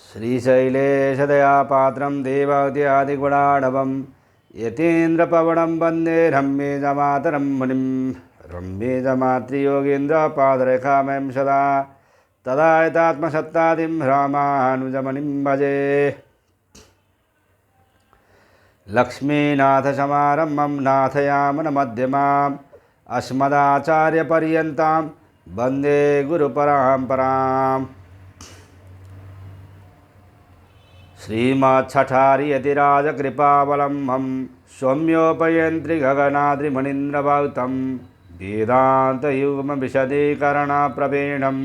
श्रीशैलेशदयापात्रं देवाद्यादिगुणाढवं यतीन्द्रपवनं वन्दे रम्येजमातरं मुनिं रम्येजमातृयोगीन्द्रपादरेखामयं सदा तदा यतात्मसत्तादिं रामानुजमुनिं भजे। लक्ष्मीनाथसमारम्भं नाथयामुनमध्यमाम् अस्मदाचार्यपर्यन्तां वन्दे गुरुपरम्पराम्। श्रीमच्छठारियतिराजकृपावलम्बं सौम्योपयन्त्रि गगनाद्रिमणीन्द्रभक्तं वेदान्तयुग्मविशदीकरणप्रवीणं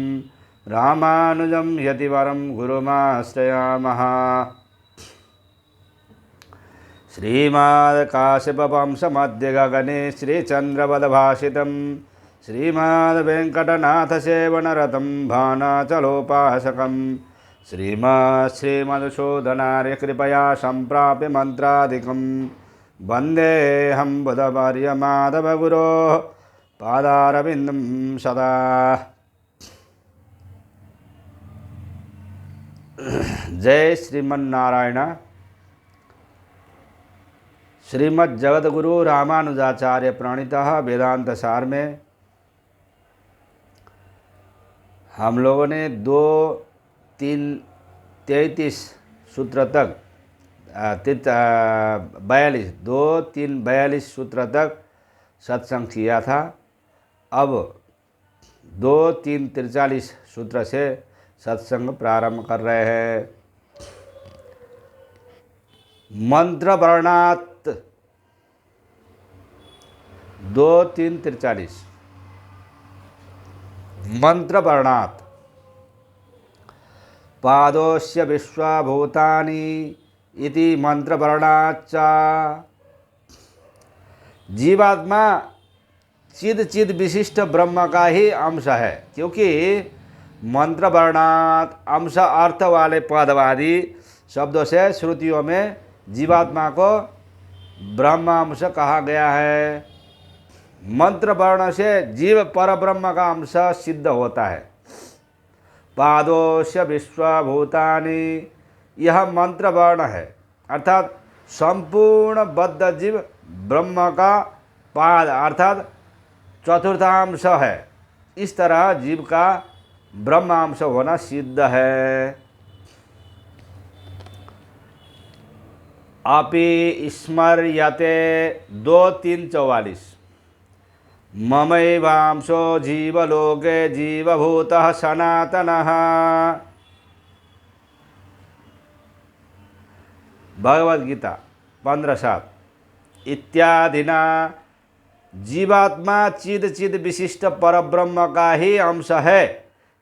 रामानुजं यतिवरं गुरुमाश्रयामः। श्रीमद्काश्यपवंशमध्ये गगने श्रीचन्द्रवदभासितं श्रीमद्वेङ्कटनाथसेवनरतं भानाचलोपासकं श्रीमधुसूदनार्य कृपया सम्प्राप्य मन्त्रादिकं वन्देऽहं बुधवर्यमाधवगुरोः पादारविन्दं सदा। जय श्रीमन्नारायण। श्रीमद् जगद्गुरु रामानुजाचार्य प्रणीतः वेदांत सार में हम लोगों ने 2-3-33 सूत्र तक 42 सूत्र तक सत्संग किया था। अब 2-3-43 सूत्र से सत्संग प्रारंभ कर रहे हैं। मंत्र वर्णात् 2-3-43 मंत्र वर्णात् पादोस्य विश्वभूतानि इति मंत्र वर्णाच्च। जीवात्मा चिद विशिष्ट ब्रह्म का ही अंश है, क्योंकि मंत्र वर्णात् अंश अर्थ वाले पदवादी शब्दों से श्रुतियों में जीवात्मा को ब्रह्म अंश कहा गया है। मंत्र वर्ण से जीव परब्रह्म का अंश सिद्ध होता है। पादोस्य विश्वभूतानि, यह मंत्र वर्ण है, अर्थात संपूर्ण बद्ध जीव ब्रह्म का पाद अर्थात चतुर्थांश है। इस तरह जीव का ब्रह्मांश होना सिद्ध है। अपि स्मर्यते 2-3-44 ममैवांशो जीवलोके जीवभूतः सनातनः। भगवद गीता 15:7 इत्यादिना जीवात्मा चिद विशिष्ट परब्रह्म का ही अंश है,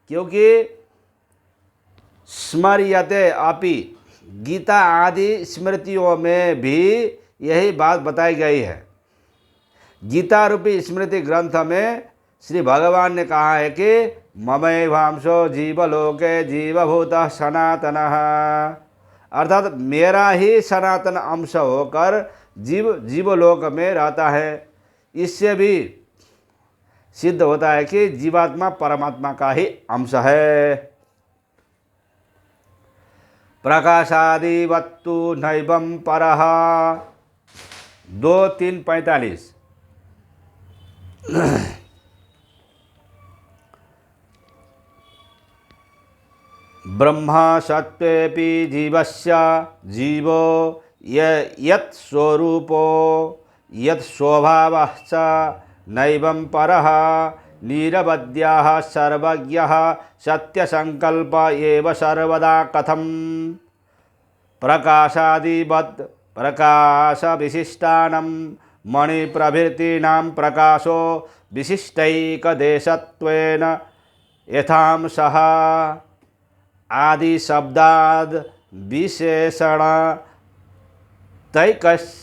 क्योंकि स्मर्यते अपि गीता आदि स्मृतियों में भी यही बात बताई गई है। गीता रूपी स्मृति ग्रंथ में श्री भगवान ने कहा है कि ममैवांशो जीवलोके जीवभूतः सनातनः, अर्थात मेरा ही सनातन अंश होकर जीव जीवलोक में रहता है। इससे भी सिद्ध होता है कि जीवात्मा परमात्मा का ही अंश है। प्रकाशादिवत्तु नैवं परः 2-3-45 ब्रह्मा सत्त्वेऽपि जीवस्य जीवो यत् स्वरूपो यत् स्वभावश्च नैवं परः निरवद्यः सर्वज्ञः सत्यसंकल्प एव सर्वदा कथं प्रकाशादिवत् प्रकाश विशिष्टानां मणिप्रभृतीनां प्रकाशो विशिष्टैकदेशत्वेन यथांशः आदि शब्दाद् विशेषण तैकस्वभावजाति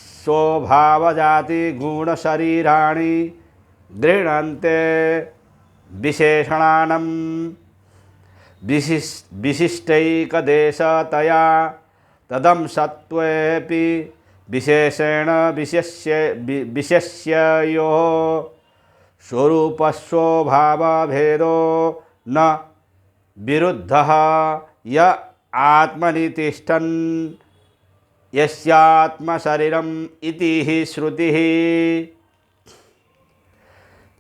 गुण शरीराणि गृह्णन्ते विशेषणानां विशिष्टैकदेशतया तदंशत्वेऽपि विशेषेण विशेष्ययोः स्वरूपस्वभावभेदो न विरुद्धः य आत्मनि तिष्ठन् यस्यात्म शरीरम इति ही श्रुति।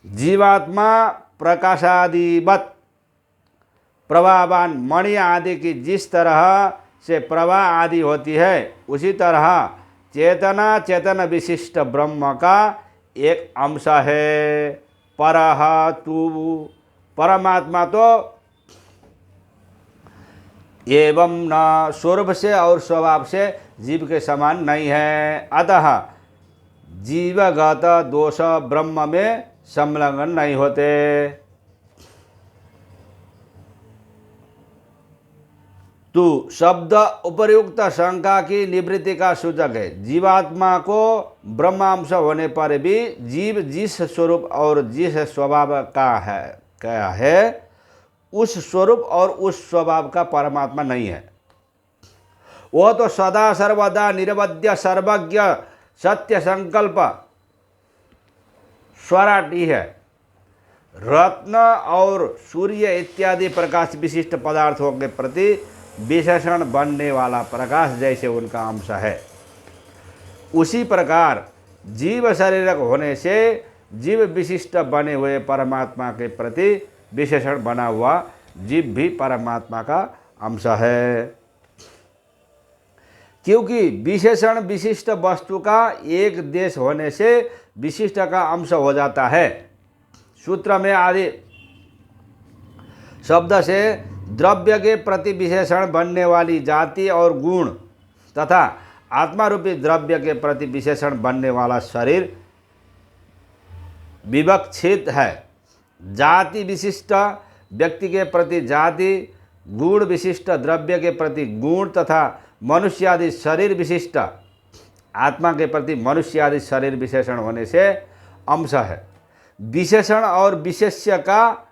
जीवात्मा प्रकाशादिवत प्रभावान मणि आदि की जिस तरह से प्रभा आदि होती है, उसी तरह चेतना चेतन विशिष्ट ब्रह्म का एक अंश है। परह तु, परमात्मा तो एवं न स्वरूप से और स्वभाव से जीव के समान नहीं है। अतः जीवगत दोष ब्रह्म में संलग्न नहीं होते। तू शब्द उपर्युक्त शंका की निवृत्ति का सूचक है। जीवात्मा को ब्रह्मांश होने पर भी जीव जिस स्वरूप और जिस स्वभाव का है क्या है, उस स्वरूप और उस स्वभाव का परमात्मा नहीं है। वो तो सदा सर्वदा निरवध्य सर्वज्ञ सत्य संकल्प स्वराटी है। रत्न और सूर्य इत्यादि प्रकाश विशिष्ट पदार्थों के प्रति विशेषण बनने वाला प्रकाश जैसे उनका अंश है, उसी प्रकार जीव शरीरक होने से जीव विशिष्ट बने हुए परमात्मा के प्रति विशेषण बना हुआ जीव भी परमात्मा का अंश है। क्योंकि विशेषण विशिष्ट वस्तु का एक देश होने से विशिष्ट का अंश हो जाता है। सूत्र में आदि शब्द से द्रव्य के प्रति विशेषण बनने वाली जाति और गुण तथा आत्मा रूपी द्रव्य के प्रति विशेषण बनने वाला शरीर विवक्षित है। जाति विशिष्ट व्यक्ति के प्रति जाति, गुण विशिष्ट द्रव्य के प्रति गुण तथा मनुष्य आदि शरीर विशिष्ट आत्मा के प्रति मनुष्य आदि शरीर विशेषण होने से अंश है। विशेषण और विशेष्य का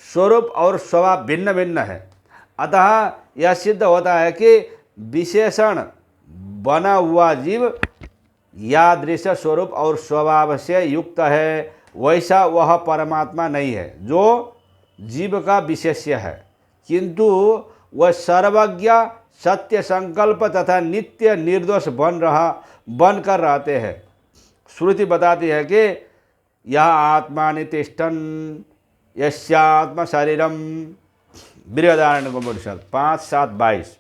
स्वरूप और स्वभाव भिन्न भिन्न है। अतः यह सिद्ध होता है कि विशेषण बना हुआ जीव यादृश स्वरूप और स्वभाव से युक्त है, वैसा वह परमात्मा नहीं है जो जीव का विशेष्य है, किंतु वह सर्वज्ञ सत्य संकल्प तथा नित्य निर्दोष बनकर रहते हैं। श्रुति बताती है कि यह आत्मा तिष्ठन् यस्यात्म शरीरम, बृहदारण्यकोपनिषद 5:7-22।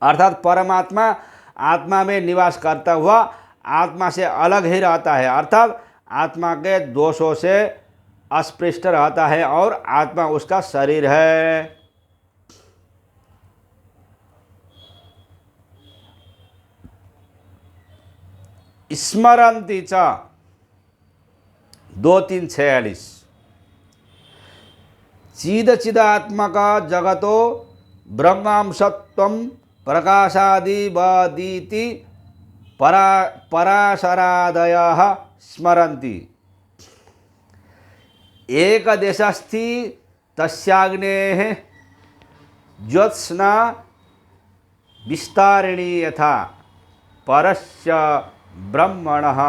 अर्थात परमात्मा आत्मा में निवास करता हुआ आत्मा से अलग ही रहता है, अर्थात आत्मा के दोषों से अस्पृष्ट रहता है और आत्मा उसका शरीर है। स्मरन्ति च 2:3-46। चिदात्मक जगतो ब्रह्मांशत्वं प्रकाशादिवदीति पराशरादयः स्मरन्ति। एकदेशस्थि तस्याग्नेः ज्योत्स्ना विस्तारिणी यथा परस्य ब्रह्मणः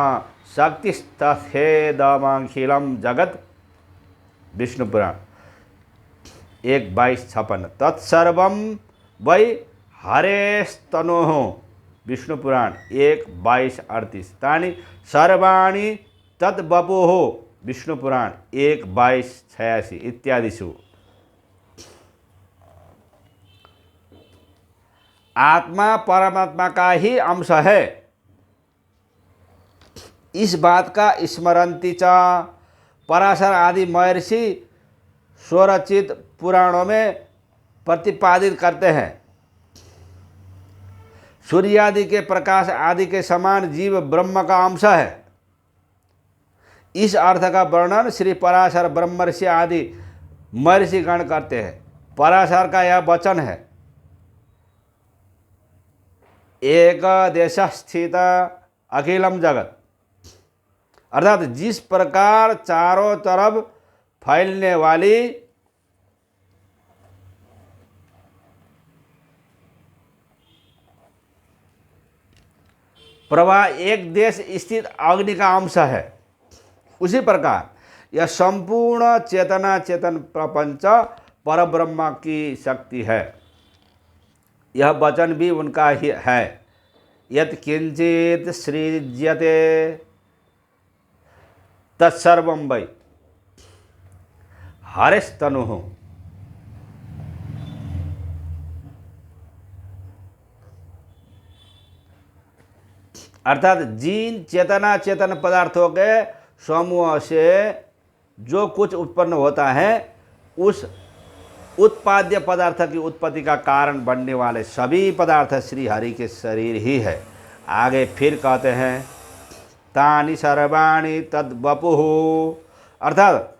शक्तिस्तथेदमखिलं जगत्। विष्णु पुराण 1:22-56। तत्सर्वं वै हरेस्तनोः। विष्णु पुराण 1:22-38। तानि सर्वाणि तद्वपुः। विष्णु पुराण 1:22-86 इत्यादिषु। आत्मा परमात्मा का ही अंश है, इस बात का स्मरन्ति च पराशर आदि महर्षि स्वरचित पुराणों में प्रतिपादित करते हैं। सूर्य आदि के प्रकाश आदि के समान जीव ब्रह्म का अंश है। इस अर्थ का वर्णन श्री पराशर ब्रह्मर्षि आदि महर्षिगण करते हैं। पराशर का यह वचन है, एक देश स्थित अखिलम जगत, अर्थात जिस प्रकार चारों तरफ फैलने वाली प्रवाह एक देश स्थित अग्नि का अंश है, उसी प्रकार यह संपूर्ण चेतना चेतन प्रपंच परब्रह्म की शक्ति है। यह वचन भी उनका ही है। यत् किंचित सृज्यते तत्सर्वं वै हरेस्तनुः। अर्थात जिन चेतना चेतन पदार्थों के समूह से जो कुछ उत्पन्न होता है, उस उत्पाद्य पदार्थ की उत्पत्ति का कारण बनने वाले सभी पदार्थ श्री हरि के शरीर ही है। आगे फिर कहते हैं तानि सर्वाणि तद्वपुः, अर्थात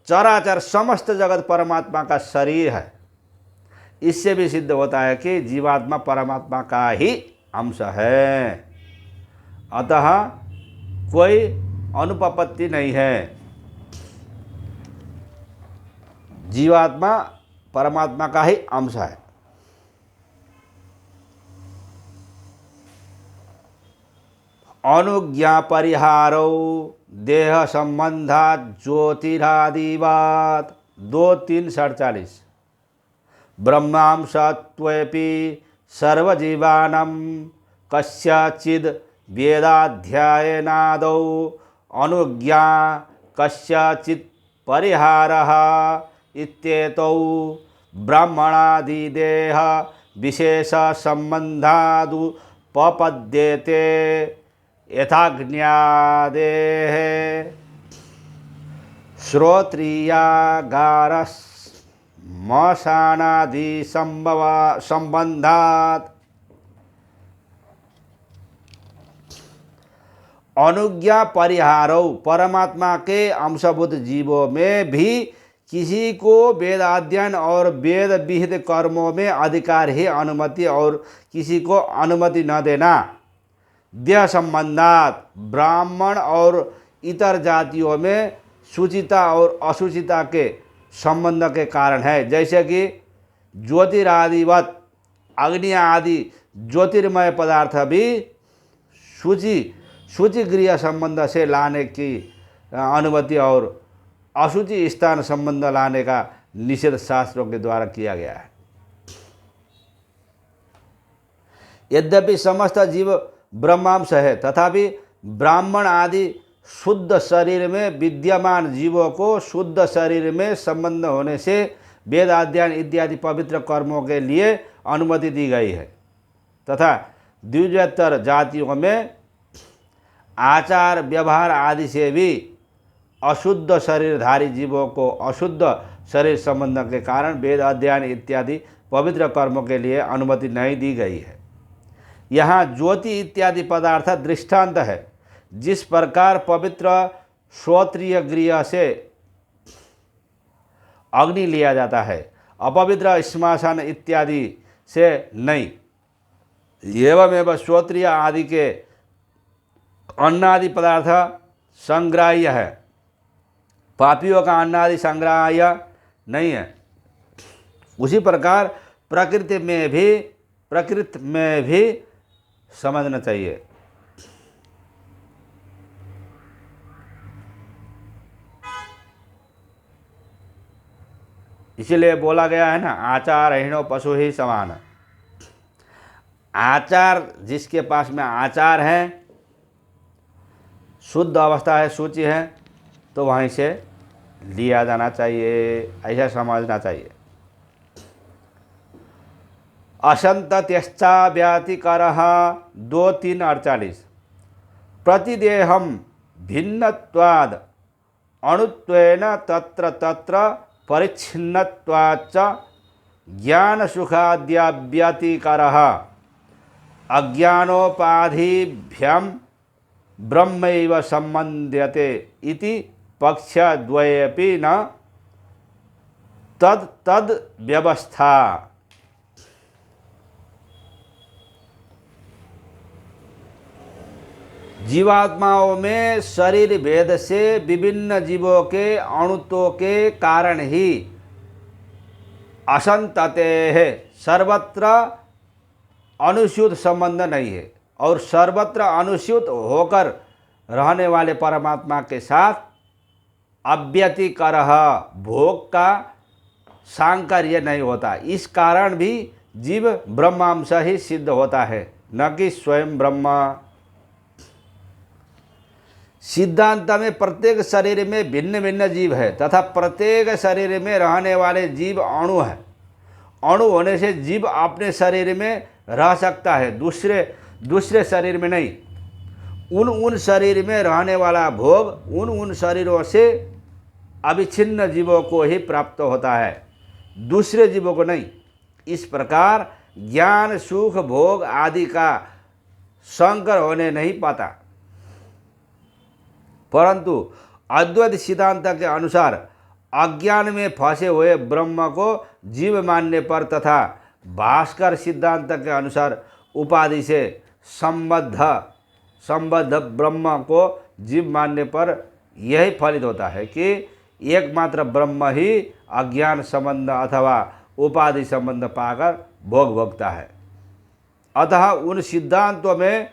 चराचर समस्त जगत परमात्मा का शरीर है। इससे भी सिद्ध होता है कि जीवात्मा परमात्मा का ही अंश है, अतः कोई अनुपपत्ति नहीं है। जीवात्मा परमात्मा का ही अंश है। अनुज्ञा परिहारो देह संबंधात ज्योतिरादिवात 2:3-47। ब्रह्मांशत्वेपि सर्वजीवानां कस्यचिद् वेदाध्यायनादौ अनुज्ञा कस्यचित् परिहारः इत्येतौ ब्राह्मणादिदेह विशेष संबंधादुपपद्येते यथाज्ञादेः श्रोत्रियागारश्मशानादि संबंधात्। अनुज्ञा परिहारो, परमात्मा के अंशभूत जीवों में भी किसी को वेद अध्ययन और वेद विहित कर्मों में अधिकार है अनुमति और किसी को अनुमति न देना। देह संबंधात, ब्राह्मण और इतर जातियों में शुचिता और अशुचिता के संबंध के कारण है। जैसे कि ज्योतिरादिवत, अग्नि आदि ज्योतिर्मय पदार्थ भी शुचि गृह संबंध से लाने की अनुमति और अशुचि स्थान संबंध लाने का निषेध शास्त्रों के द्वारा किया गया है। यद्यपि समस्त जीव ब्रह्मांश है, तथापि ब्राह्मण आदि शुद्ध शरीर में विद्यमान जीवों को शुद्ध शरीर में संबंध होने से वेद अध्ययन इत्यादि पवित्र कर्मों के लिए अनुमति दी गई है, तथा द्विजोत्तर जातियों में आचार व्यवहार आदि से भी अशुद्ध शरीरधारी जीवों को अशुद्ध शरीर संबंध के कारण वेद अध्ययन इत्यादि पवित्र कर्मों के लिए अनुमति नहीं दी गई है। यहाँ ज्योति इत्यादि पदार्थ दृष्टांत है। जिस प्रकार पवित्र श्रोत्रिय गृह से अग्नि लिया जाता है, अपवित्र श्मशान इत्यादि से नहीं। एवमेव श्रोत्रिय आदि के अन्नादि पदार्थ संग्राह्य है, पापियों का अन्नादि संग्राह्य नहीं है। उसी प्रकार प्रकृति में भी समझना चाहिए। इसीलिए बोला गया है ना, आचार अहिणो पशु ही समान। आचार, जिसके पास में आचार है, शुद्ध अवस्था है, शुचि है, तो वहीं से लिया जाना चाहिए, ऐसा समझना चाहिए। असंतत्यश्चा व्यातिकरः 2:3-48। प्रतिदेहम भिन्नत्वाद् अणुत्वेन तत्र तत्र परिच्छिन्नत्वाच्च ज्ञान सुखाद्याव्यतिकरः अज्ञानोपाधिभ्याम ब्रह्मैव संबध्यते इति पक्षद्वयेपि न तद व्यवस्था। जीवात्माओं में शरीर भेद से विभिन्न जीवों के अणुत्व के कारण ही असंतते है, सर्वत्र अनुस्यूत संबंध नहीं है, और सर्वत्र अनुस्यूत होकर रहने वाले परमात्मा के साथ अव्यतिकरः भोग का सांकर्य नहीं होता। इस कारण भी जीव ब्रह्मांश ही सिद्ध होता है, न कि स्वयं ब्रह्मा। सिद्धांत में प्रत्येक शरीर में भिन्न भिन्न जीव है तथा प्रत्येक शरीर में रहने वाले जीव अणु है। अणु होने से जीव अपने शरीर में रह सकता है, दूसरे शरीर में नहीं। उन शरीर में रहने वाला भोग उन शरीरों से अविच्छिन्न जीवों को ही प्राप्त होता है, दूसरे जीवों को नहीं। इस प्रकार ज्ञान सुख भोग आदि का संकर होने नहीं पाता, परंतु अद्वैत सिद्धांत के अनुसार अज्ञान में फंसे हुए ब्रह्म को जीव मानने पर तथा भास्कर सिद्धांत के अनुसार उपाधि से संबद्ध ब्रह्म को जीव मानने पर यही फलित होता है कि एकमात्र ब्रह्म ही अज्ञान संबंध अथवा उपाधि संबंध पाकर भोग भोगता है। अतः उन सिद्धांतों में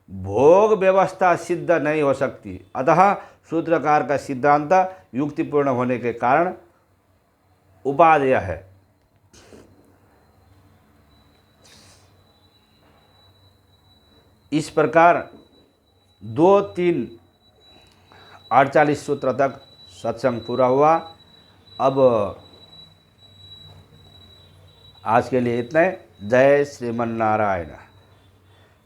भोग व्यवस्था सिद्ध नहीं हो सकती। अतः सूत्रकार का सिद्धांत युक्तिपूर्ण होने के कारण उपादेय है। इस प्रकार 2, 3, 48 सूत्र तक सत्संग पूरा हुआ। अब आज के लिए इतना ही। जय श्रीमन्नारायण।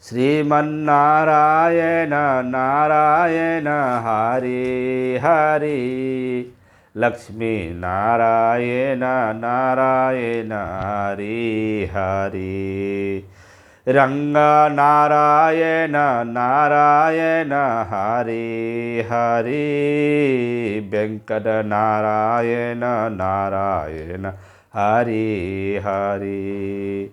श्रीमन्नारायण नारायण हरि हरि, लक्ष्मी नारायण नारायण हरि हरि, रंग नारायण नारायण हरि हरि, वेंकट नारायण नारायण हरि हरि,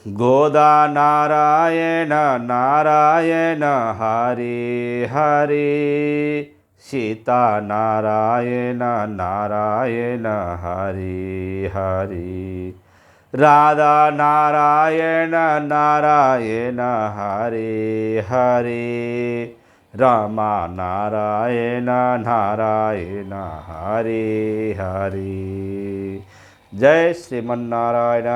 गोदा नारायण नारायण हरि हरि, सीता नारायण नारायण हरि हरि, राधा नारायण नारायण हरि हरि, रमा नारायण नारायण हरि हरि। जय श्रीमन्नारायण।